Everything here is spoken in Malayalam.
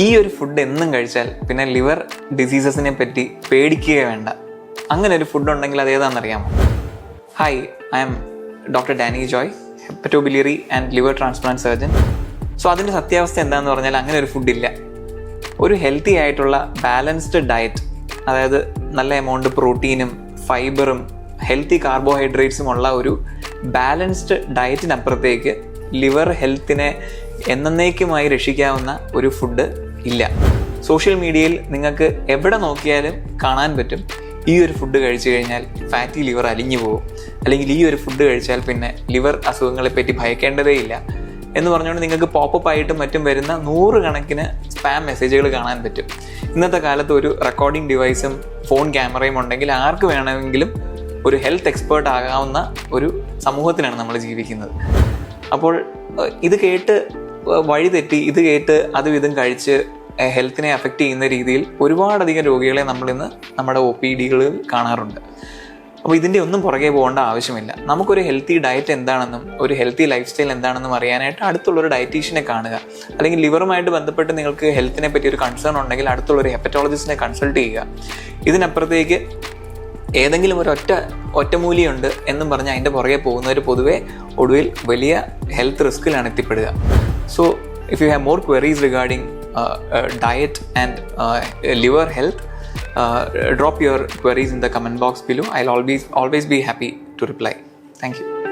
ഈ ഒരു ഫുഡ് എന്നും കഴിച്ചാൽ പിന്നെ ലിവർ ഡിസീസസിനെ പറ്റി പേടിക്കുകയേ വേണ്ട. അങ്ങനെ ഒരു ഫുഡ് ഉണ്ടെങ്കിൽ അത് ഏതാണെന്നറിയാമോ? Hi, I'm doctor Danny Joy, hepatobiliary and liver transplant surgeon. So അതിൻ്റെ സത്യാവസ്ഥ എന്താണെന്ന് പറഞ്ഞാൽ അങ്ങനെ ഒരു ഫുഡില്ല. ഒരു ഹെൽത്തി ആയിട്ടുള്ള ബാലൻസ്ഡ് ഡയറ്റ്, അതായത് നല്ല എമൗണ്ട് പ്രോട്ടീനും ഫൈബറും ഹെൽത്തി കാർബോഹൈഡ്രേറ്റ്സും ഉള്ള ഒരു ബാലൻസ്ഡ് ഡയറ്റിനപ്പുറത്തേക്ക് ലിവർ ഹെൽത്തിനെ എന്നേക്കുമായി രക്ഷിക്കാവുന്ന ഒരു ഫുഡ് ഇല്ല. സോഷ്യൽ മീഡിയയിൽ നിങ്ങൾക്ക് എവിടെ നോക്കിയാലും കാണാൻ പറ്റും, ഈ ഒരു ഫുഡ് കഴിച്ചു കഴിഞ്ഞാൽ ഫാറ്റി ലിവർ അലിഞ്ഞു പോകും, അല്ലെങ്കിൽ ഈ ഒരു ഫുഡ് കഴിച്ചാൽ പിന്നെ ലിവർ അസുഖങ്ങളെ പറ്റി ഭയക്കേണ്ടതേ ഇല്ല എന്ന് പറഞ്ഞുകൊണ്ട് നിങ്ങൾക്ക് പോപ്പപ്പ് ആയിട്ടും മറ്റും വരുന്ന 100 കണക്കിന് സ്പാം മെസ്സേജുകൾ കാണാൻ പറ്റും. ഇന്നത്തെ കാലത്ത് ഒരു റെക്കോർഡിംഗ് ഡിവൈസും ഫോൺ ക്യാമറയും ഉണ്ടെങ്കിൽ ആർക്ക് വേണമെങ്കിലും ഒരു ഹെൽത്ത് എക്സ്പേർട്ട് ആകാവുന്ന ഒരു സമൂഹത്തിലാണ് നമ്മൾ ജീവിക്കുന്നത്. അപ്പോൾ ഇത് കേട്ട് വഴിതെറ്റി, ഇത് കേട്ട് അതും ഇതും കഴിച്ച് ഹെൽത്തിനെ അഫക്റ്റ് ചെയ്യുന്ന രീതിയിൽ ഒരുപാടധികം രോഗികളെ നമ്മളിന്ന് നമ്മുടെ OPDകളിൽ കാണാറുണ്ട്. അപ്പോൾ ഇതിൻ്റെ ഒന്നും പുറകെ പോകേണ്ട ആവശ്യമില്ല. നമുക്കൊരു ഹെൽത്തി ഡയറ്റ് എന്താണെന്നും ഒരു ഹെൽത്തി ലൈഫ് സ്റ്റൈൽ എന്താണെന്നും അറിയാനായിട്ട് അടുത്തുള്ളൊരു ഡയറ്റീഷ്യനെ കാണുക. അല്ലെങ്കിൽ ലിവറുമായിട്ട് ബന്ധപ്പെട്ട് നിങ്ങൾക്ക് ഹെൽത്തിനെ പറ്റി ഒരു കൺസേൺ ഉണ്ടെങ്കിൽ അടുത്തുള്ളൊരു ഹെപ്പറ്റോളജിസ്റ്റിനെ കൺസൾട്ട് ചെയ്യുക. ഇതിനപ്പുറത്തേക്ക് ഏതെങ്കിലും ഒരു ഒറ്റമൂലിയുണ്ട് എന്നും പറഞ്ഞ് അതിൻ്റെ പുറകെ പോകുന്നവർ പൊതുവെ ഒടുവിൽ വലിയ ഹെൽത്ത് റിസ്കിലാണ് എത്തിപ്പെടുക. So if you have more queries regarding diet and liver health, drop your queries in the comment box below. I'll always be happy to reply. Thank you.